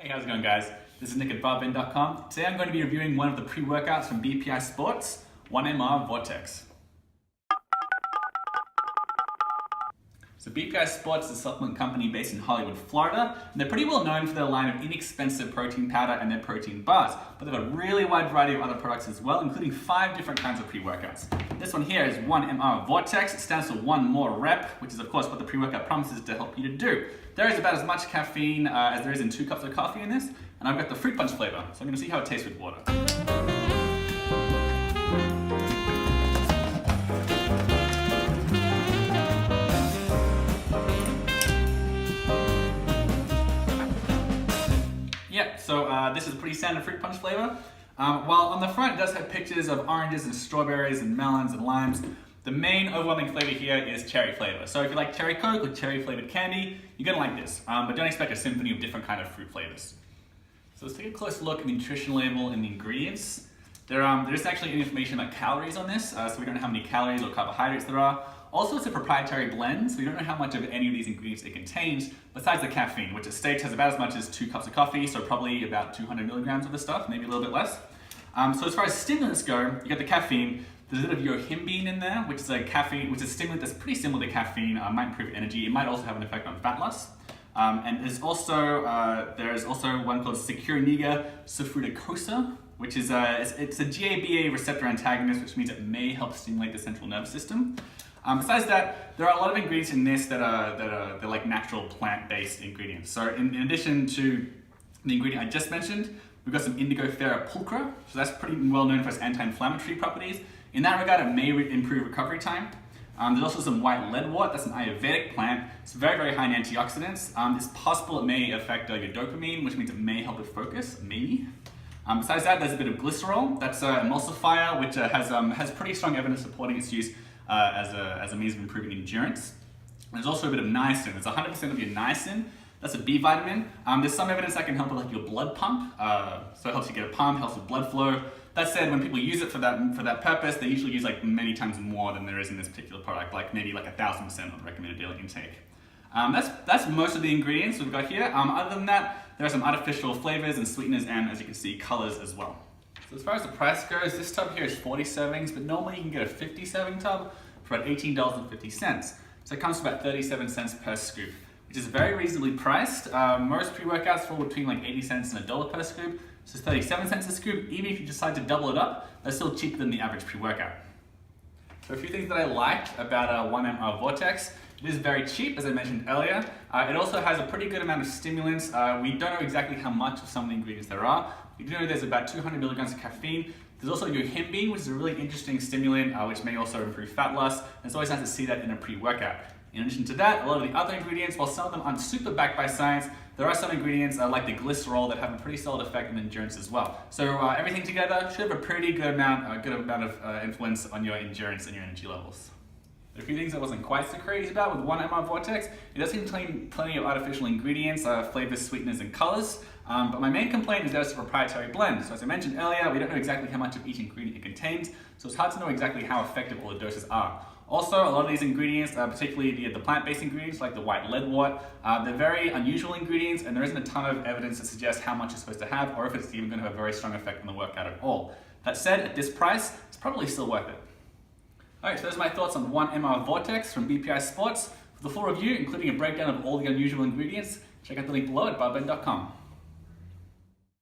Hey, how's it going, guys? This is Nick at barben.com. Today I'm going to be reviewing one of the pre-workouts from BPI Sports, 1MR Vortex. So BPI Sports is a supplement company based in Hollywood, Florida, and they're pretty well known for their line of inexpensive protein powder and their protein bars, but they've got a really wide variety of other products as well, including 5 different kinds of pre-workouts. This one here is 1MR Vortex. It stands for one more rep, which is of course what the pre-workout promises to help you to do. There is about as much caffeine as there is in 2 cups of coffee in this, and I've got the fruit punch flavor, so I'm going to see how it tastes with water. Yeah, so this is pretty standard fruit punch flavor. While on the front it does have pictures of oranges and strawberries and melons and limes, the main overwhelming flavor here is cherry flavor. So if you like cherry Coke or cherry flavored candy, you're gonna like this, but don't expect a symphony of different kind of fruit flavors. So let's take a close look at the nutrition label and the ingredients. There isn't actually any information about calories on this, so we don't know how many calories or carbohydrates there are. Also, it's a proprietary blend, so we don't know how much of any of these ingredients it contains, besides the caffeine, which it states has about as much as 2 cups of coffee, so probably about 200 milligrams of the stuff, maybe a little bit less. So as far as stimulants go, you got the caffeine. There's a bit of yohimbine in there, which is a stimulant that's pretty similar to caffeine, might improve energy. It might also have an effect on fat loss. And there's also one called Securiniga sulfuricosa, which is it's a GABA receptor antagonist, which means it may help stimulate the central nervous system. Besides that, there are a lot of ingredients in this they're like natural plant-based ingredients. So in addition to the ingredient I just mentioned, we've got some indigo ferra pulchra, so that's pretty well known for its anti-inflammatory properties. In that regard, it may improve recovery time. There's also some white leadwort, that's an Ayurvedic plant. It's very, very high in antioxidants. It's possible it may affect your dopamine, which means it may help with focus, maybe. Besides that, there's a bit of glycerol, that's an emulsifier, which has pretty strong evidence supporting its use as a means of improving endurance. There's also a bit of niacin. There's 100% of your niacin. That's a B vitamin. There's some evidence that can help with like your blood pump, so it helps you get a pump, helps with blood flow. That said, when people use it for that purpose, they usually use like many times more than there is in this particular product, like maybe like 1,000% of the recommended daily intake. That's most of the ingredients we've got here. Other than that, there are some artificial flavors and sweeteners and, as you can see, colors as well. So as far as the price goes, this tub here is 40 servings, but normally you can get a 50 serving tub for about $18.50. So it comes to about 37 cents per scoop, which is very reasonably priced. Most pre-workouts fall between like 80 cents and $1 per scoop. So it's 37 cents a scoop. Even if you decide to double it up, that's still cheaper than the average pre-workout. So a few things that I liked about 1MR Vortex. It is very cheap, as I mentioned earlier. It also has a pretty good amount of stimulants. We don't know exactly how much of some of the ingredients there are. We do know there's about 200 milligrams of caffeine. There's also yohimbine, which is a really interesting stimulant, which may also improve fat loss. And it's always nice to see that in a pre-workout. In addition to that, a lot of the other ingredients, while some of them aren't super backed by science, there are some ingredients like the glycerol that have a pretty solid effect on endurance as well. So everything together should have a pretty good amount of influence on your endurance and your energy levels. There are a few things I wasn't quite so crazy about with 1MR Vortex. It does contain plenty of artificial ingredients, flavors, sweeteners, and colors. But my main complaint is that it's a proprietary blend. So as I mentioned earlier, we don't know exactly how much of each ingredient it contains, so it's hard to know exactly how effective all the doses are. Also, a lot of these ingredients, particularly the plant-based ingredients like the white leadwort, they're very unusual ingredients, and there isn't a ton of evidence that suggests how much it's supposed to have, or if it's even going to have a very strong effect on the workout at all. That said, at this price, it's probably still worth it. Alright, so those are my thoughts on 1MR Vortex from BPI Sports. For the full review, including a breakdown of all the unusual ingredients, check out the link below at barben.com.